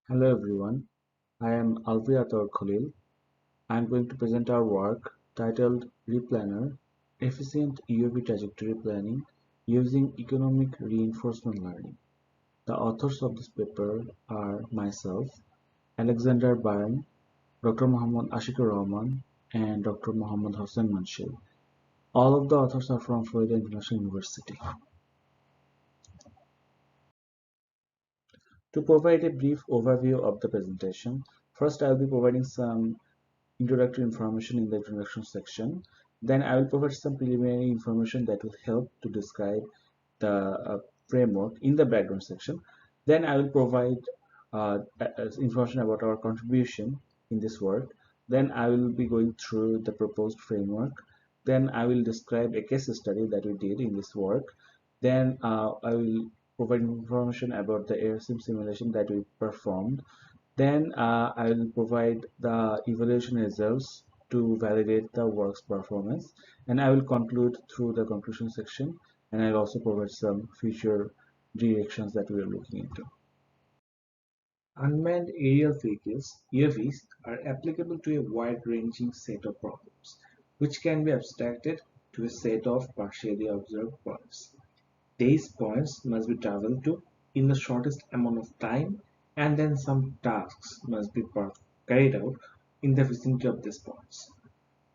Hello everyone, I am Alviator Khalil. I am going to present our work titled Replanner: Efficient UAV Trajectory Planning Using Economic Reinforcement Learning. The authors of this paper are myself, Alexander Byrne, Dr. Muhammad Ashikur Rahman, and Dr. Muhammad Hossein Manshil. All of the authors are from Florida International University. To provide a brief overview of the presentation, first I will be providing some introductory information in the introduction section. Then I will provide some preliminary information that will help to describe the framework in the background section. Then I will provide information about our contribution in this work. Then I will be going through the proposed framework. Then I will describe a case study that we did in this work. Then I will provide information about the airsim simulation that we performed. Then I will provide the evaluation results to validate the work's performance, and I will conclude through the conclusion section, and I'll also provide some future directions that we are looking into. Unmanned aerial vehicles (UAVs) are applicable to a wide-ranging set of problems, which can be abstracted to a set of partially observed points. These points must be traveled to in the shortest amount of time, and then some tasks must be carried out in the vicinity of these points.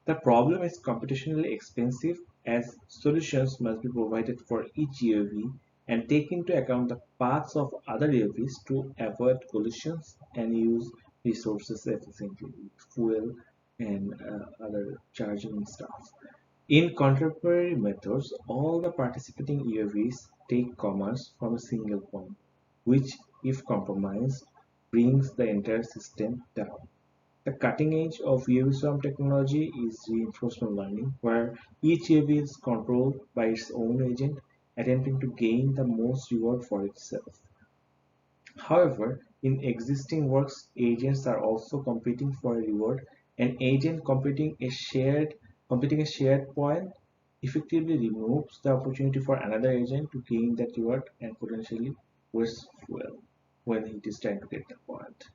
The problem is computationally expensive as solutions must be provided for each UAV and take into account the paths of other UAVs to avoid collisions and use resources efficiently, fuel and other charging stuff. In contemporary methods, all the participating UAVs take commands from a single point, which, if compromised, brings the entire system down. The cutting edge of UAV swarm technology is reinforcement learning, where each UAV is controlled by its own agent, attempting to gain the most reward for itself. However, in existing works, agents are also competing for a reward. An agent competing a shared point effectively removes the opportunity for another agent to gain that reward and potentially waste fuel when it is trying to get the point.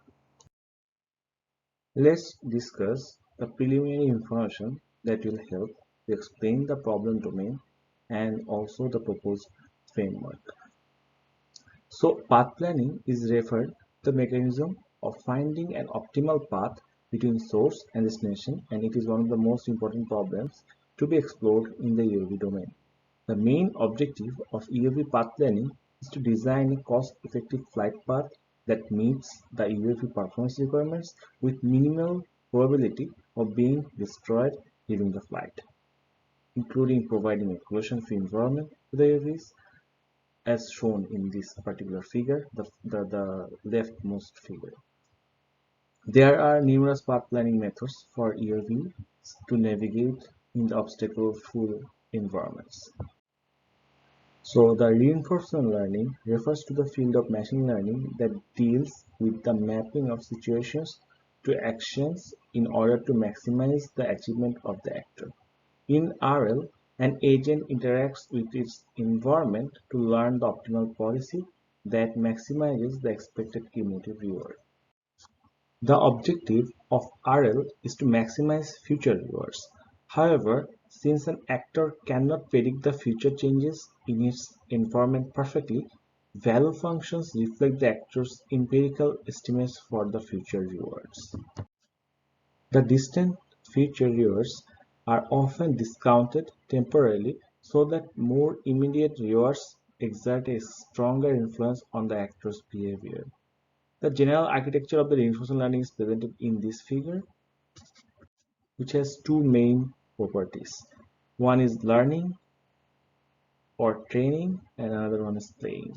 Let's discuss the preliminary information that will help to explain the problem domain and also the proposed framework. So path planning is referred to the mechanism of finding an optimal path between source and destination, and it is one of the most important problems to be explored in the UAV domain. The main objective of UAV path planning is to design a cost-effective flight path that meets the UAV performance requirements with minimal probability of being destroyed during the flight, including providing a collision-free environment to the UAVs as shown in this particular figure, the leftmost figure. There are numerous path planning methods for UAVs to navigate in the obstacle-full environments. So the reinforcement learning refers to the field of machine learning that deals with the mapping of situations to actions in order to maximize the achievement of the actor. In RL, an agent interacts with its environment to learn the optimal policy that maximizes the expected cumulative reward. The objective of RL is to maximize future rewards. However, since an actor cannot predict the future changes in its environment perfectly, value functions reflect the actor's empirical estimates for the future rewards. The distant future rewards are often discounted temporarily so that more immediate rewards exert a stronger influence on the actor's behavior. The general architecture of the reinforcement learning is presented in this figure, which has two main properties. One is learning or training, and another one is playing.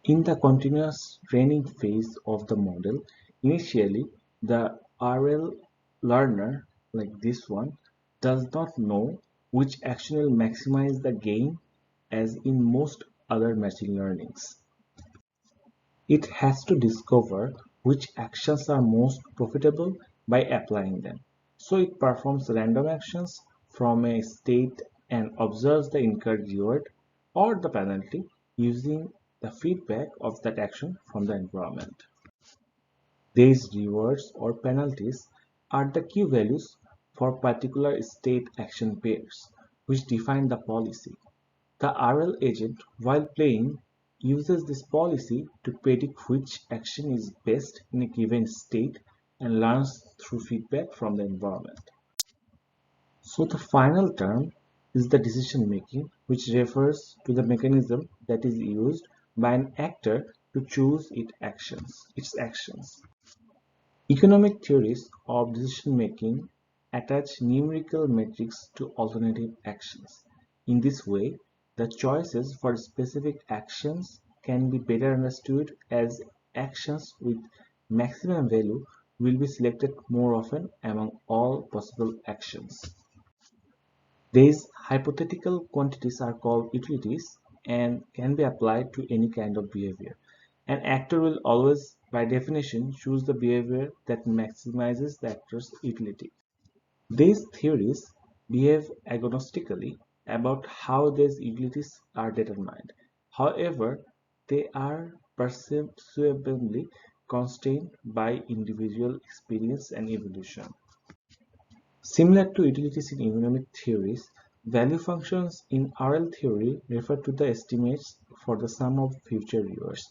In the continuous training phase of the model, initially the RL learner, like this one, does not know which action will maximize the gain as in most other machine learnings. It has to discover which actions are most profitable by applying them. So it performs random actions from a state and observes the incurred reward or the penalty using the feedback of that action from the environment. These rewards or penalties are the key values for particular state action pairs, which define the policy. The RL agent, while playing, uses this policy to predict which action is best in a given state and learns through feedback from the environment. So the final term is the decision making, which refers to the mechanism that is used by an actor to choose its actions. Economic theories of decision making attach numerical metrics to alternative actions. In this way, the choices for specific actions can be better understood as actions with maximum value will be selected more often among all possible actions. These hypothetical quantities are called utilities and can be applied to any kind of behavior. An actor will always, by definition, choose the behavior that maximizes the actor's utility. These theories behave agnostically about how these utilities are determined. However, they are perceptibly constrained by individual experience and evolution. Similar to utilities in economic theories, value functions in RL theory refer to the estimates for the sum of future rewards.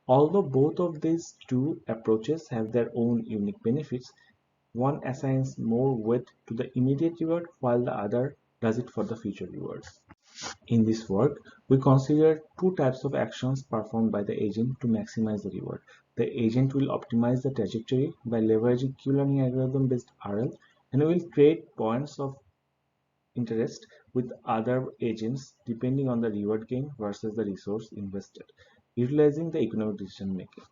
Although both of these two approaches have their own unique benefits, one assigns more weight to the immediate reward while the other does it for the future reward. In this work, we consider two types of actions performed by the agent to maximize the reward. The agent will optimize the trajectory by leveraging Q-learning algorithm-based RL, and will trade points of interest with other agents depending on the reward gain versus the resource invested, utilizing the economic decision making.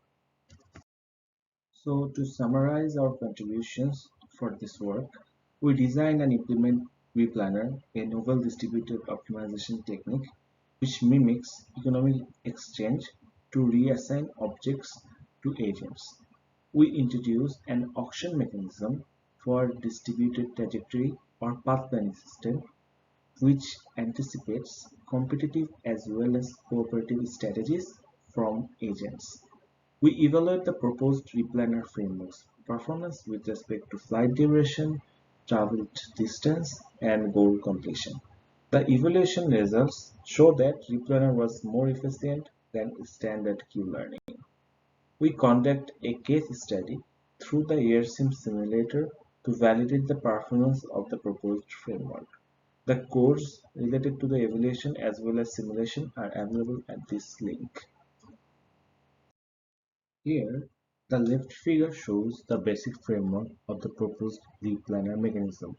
So to summarize our contributions for this work, we designed and implement vPlanner, a novel distributed optimization technique which mimics economic exchange to reassign objects to agents. We introduced an auction mechanism for distributed trajectory or path planning system which anticipates competitive as well as cooperative strategies from agents. We evaluate the proposed replanner framework's performance with respect to flight duration, traveled distance, and goal completion. The evaluation results show that replanner was more efficient than standard Q-learning. We conduct a case study through the AirSim simulator to validate the performance of the proposed framework. The codes related to the evaluation as well as simulation are available at this link. Here, the left figure shows the basic framework of the proposed replanner mechanism.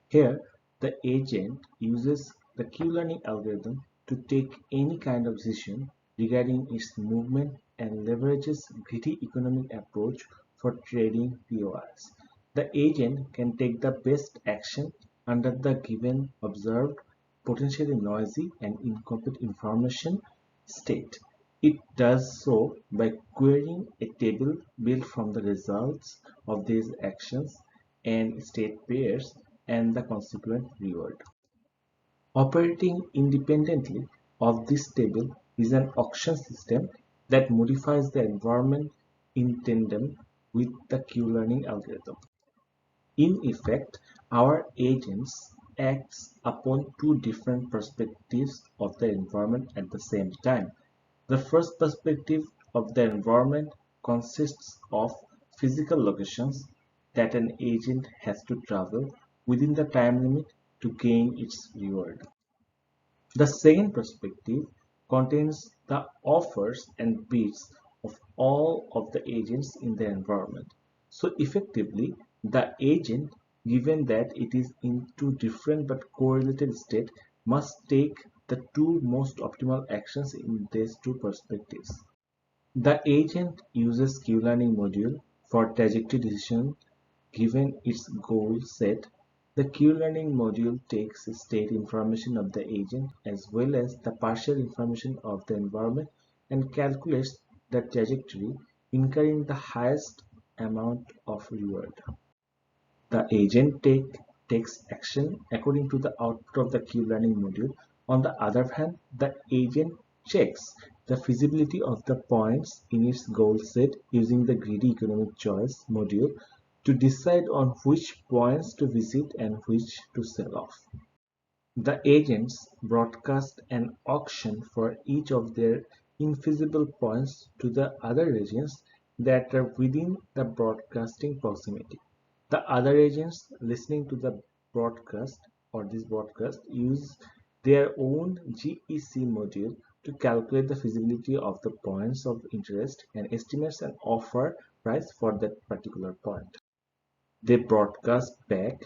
Here, the agent uses the Q-learning algorithm to take any kind of decision regarding its movement and leverages greedy economic approach for trading POIs. The agent can take the best action under the given observed, potentially noisy and incomplete information state. It does so by querying a table built from the results of these actions and state pairs and the consequent reward. Operating independently of this table is an auction system that modifies the environment in tandem with the Q-learning algorithm. In effect, our agents acts upon two different perspectives of the environment at the same time. The first perspective of the environment consists of physical locations that an agent has to travel within the time limit to gain its reward. The second perspective contains the offers and bids of all of the agents in the environment. So effectively, the agent, given that it is in two different but correlated states, must take the two most optimal actions in these two perspectives. The agent uses Q-learning module for trajectory decision given its goal set. The Q-learning module takes state information of the agent as well as the partial information of the environment and calculates the trajectory, incurring the highest amount of reward. The agent takes action according to the output of the Q-learning module. On the other hand, the agent checks the feasibility of the points in its goal set using the greedy economic choice module to decide on which points to visit and which to sell off. The agents broadcast an auction for each of their infeasible points to the other agents that are within the broadcasting proximity. The other agents listening to the broadcast or this broadcast use their own GEC module to calculate the feasibility of the points of interest and estimates an offer price for that particular point. They broadcast back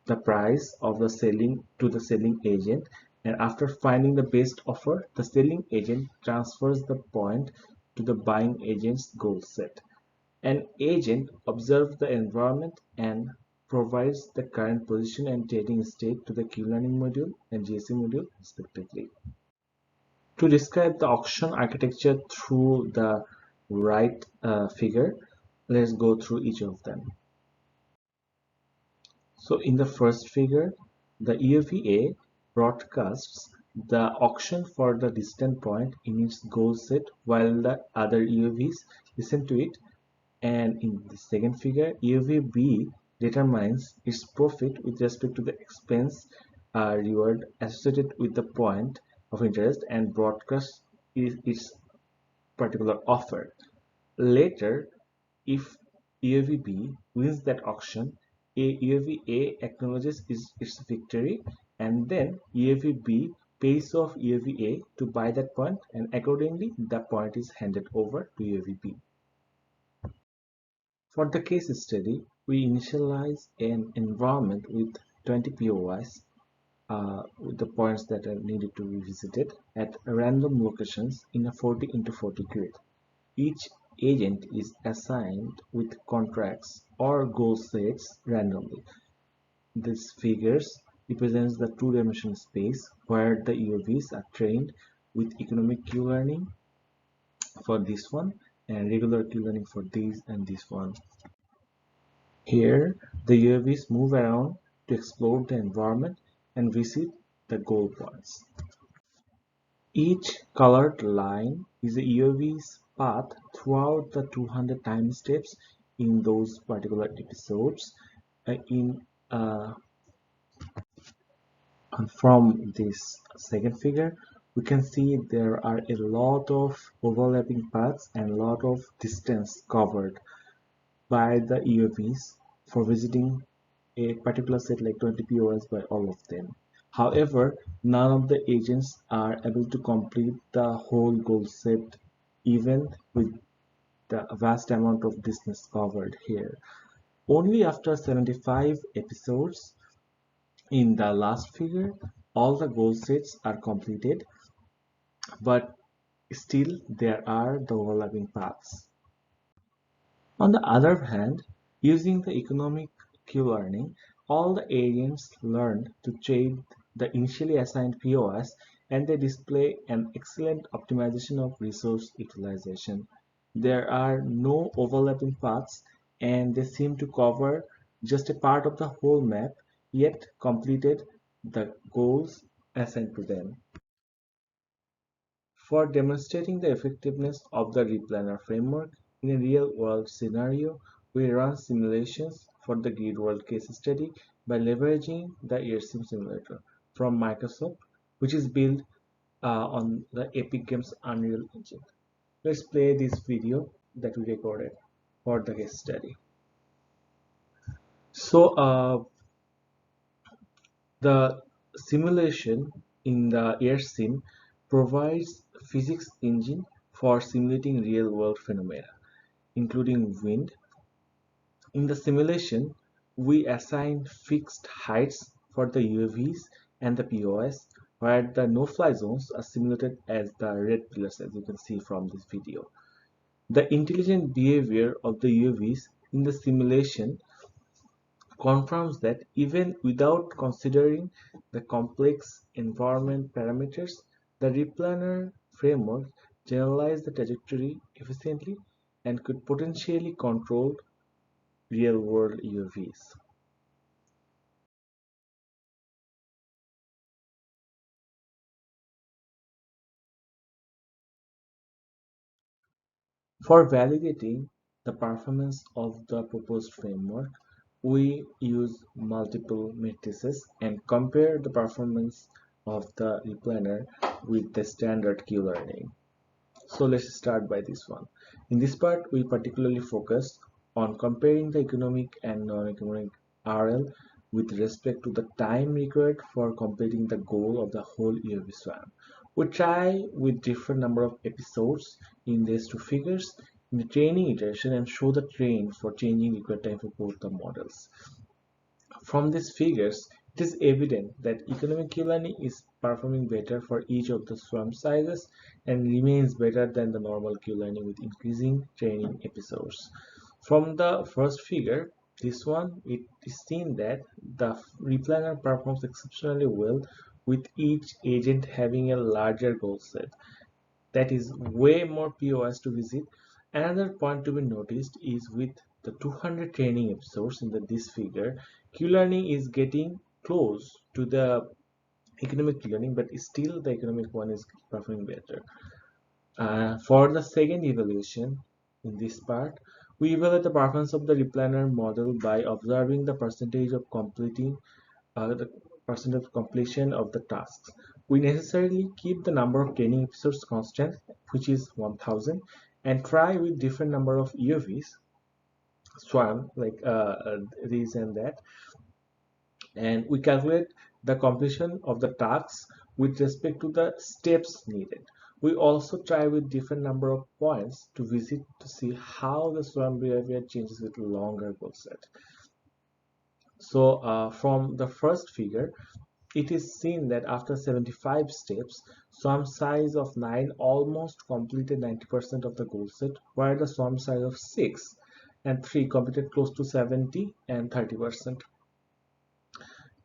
the price of the selling to the selling agent, and after finding the best offer, the selling agent transfers the point to the buying agent's goal set. An agent observes the environment and provides the current position and trading state to the Q-learning module and GSE module respectively. To describe the auction architecture through the right figure, let's go through each of them. So in the first figure, the EUVA broadcasts the auction for the distant point in its goal set while the other EUVs listen to it, and in the second figure, EUV-B determines its profit with respect to the expense reward associated with the point of interest and broadcasts its particular offer. Later, if EUV-B wins that auction, EUV-A acknowledges its victory, and then EUV-B pays off EUV-A to buy that point, and accordingly the point is handed over to EUV-B. For the case study, we initialize an environment with 20 POIs with the points that are needed to be visited at random locations in a 40 into 40 grid. Each agent is assigned with contracts or goal sets randomly. This figures represents the two-dimensional space where the EOVs are trained with economic Q-learning for this one and regular Q-learning for these and this one. Here, the UAVs move around to explore the environment and visit the goal points. Each colored line is a UAV's path throughout the 200 time steps in those particular episodes. From this second figure, we can see there are a lot of overlapping paths and a lot of distance covered by the EOVs for visiting a particular set like 20 POS by all of them. However, none of the agents are able to complete the whole goal set even with the vast amount of distance covered here. Only after 75 episodes in the last figure, all the goal sets are completed, but still there are the overlapping paths. On the other hand, using the economic Q-learning, all the agents learn to trade the initially assigned POS, and they display an excellent optimization of resource utilization. There are no overlapping paths and they seem to cover just a part of the whole map, yet completed the goals assigned to them. For demonstrating the effectiveness of the replanner framework in a real-world scenario, we run simulations for the grid world case study by leveraging the AirSim simulator from Microsoft, which is built on the Epic Games Unreal Engine. Let's play this video that we recorded for the case study. So the simulation in the AirSim provides physics engine for simulating real-world phenomena, including wind. In the simulation, we assign fixed heights for the UAVs and the POS, where the no-fly zones are simulated as the red pillars, as you can see from this video. The intelligent behavior of the UAVs in the simulation confirms that even without considering the complex environment parameters, the replanner framework generalized the trajectory efficiently and could potentially control real-world UAVs. For validating the performance of the proposed framework, we use multiple matrices and compare the performance of the replanner with the standard Q-learning. So let's start by this one. In this part, we particularly focus on comparing the economic and non-economic RL with respect to the time required for completing the goal of the whole UAV swarm. We try with different number of episodes in these two figures in the training iteration and show the trend for changing required time for both the models. From these figures, it is evident that economic Q-learning is performing better for each of the swarm sizes and remains better than the normal Q-learning with increasing training episodes. From the first figure, this one, it is seen that the replanner performs exceptionally well with each agent having a larger goal set. That is way more POIs to visit. Another point to be noticed is with the 200 training episodes in this figure, Q-learning is getting close to the economic Q-learning, but still the economic one is performing better. For the second evaluation in this part, we evaluate the performance of the replanner model by observing the percentage of the percentage of completion of the tasks. We necessarily keep the number of training episodes constant, which is 1000, and try with different number of UAVs, swarm like this and that, and we calculate the completion of the tasks with respect to the steps needed. We also try with different number of points to visit to see how the swarm behavior changes with longer goal set. So from the first figure, it is seen that after 75 steps, swarm size of 9 almost completed 90% of the goal set, while the swarm size of 6 and 3 completed close to 70 and 30%.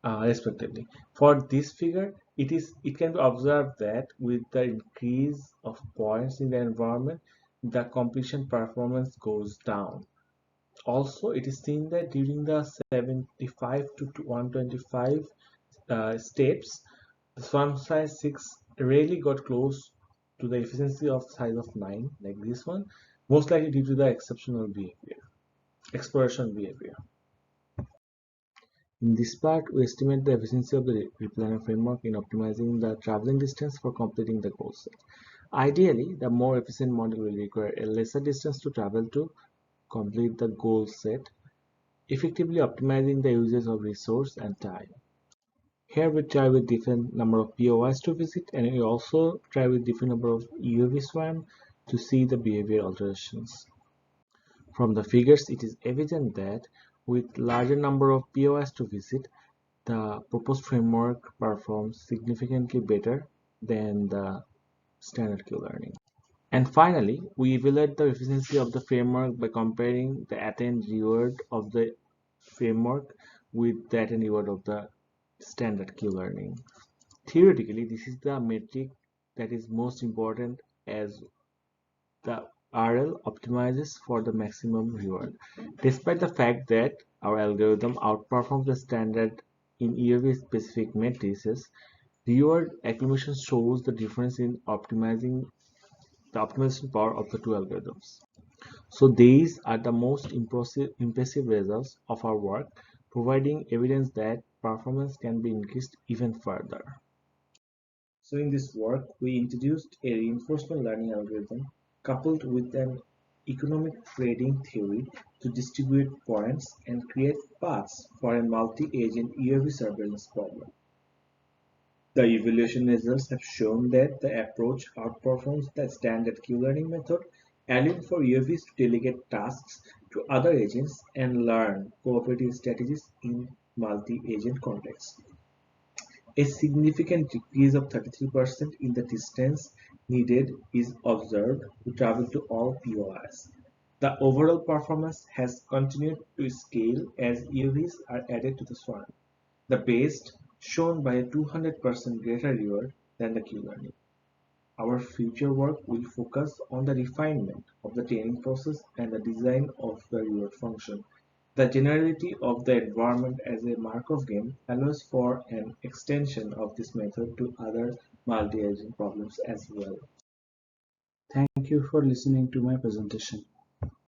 Respectively. For this figure, it can be observed that with the increase of points in the environment, the completion performance goes down. Also, it is seen that during the 75 to 125 steps, the swarm size 6 rarely got close to the efficiency of size of 9, like this one, most likely due to the exceptional behavior, exploration behavior. In this part, we estimate the efficiency of the replanner framework in optimizing the traveling distance for completing the goal set. Ideally, the more efficient model will require a lesser distance to travel to complete the goal set, effectively optimizing the usage of resource and time. Here we try with different number of POIs to visit, and we also try with different number of UAV swarm to see the behavior alterations. From the figures, it is evident that with larger number of POIs to visit, the proposed framework performs significantly better than the standard Q-learning. And finally, we evaluate the efficiency of the framework by comparing the attained reward of the framework with the attained reward of the standard Q-learning. Theoretically, this is the metric that is most important, as the RL optimizes for the maximum reward. Despite the fact that our algorithm outperforms the standard in UAV specific matrices, reward accumulation shows the difference in optimization power of the two algorithms. So these are the most impressive results of our work, providing evidence that performance can be increased even further. So in this work, we introduced a reinforcement learning algorithm coupled with an economic trading theory to distribute points and create paths for a multi-agent UAV surveillance problem. The evaluation results have shown that the approach outperforms the standard Q-learning method, allowing for UAVs to delegate tasks to other agents and learn cooperative strategies in multi-agent contexts. A significant decrease of 33% in the distance needed is observed to travel to all POIs. The overall performance has continued to scale as UAVs are added to the swarm. The best shown by a 200% greater reward than the Q-learning. Our future work will focus on the refinement of the training process and the design of the reward function. The generality of the environment as a Markov game allows for an extension of this method to other multi-agent problems as well. Thank you for listening to my presentation.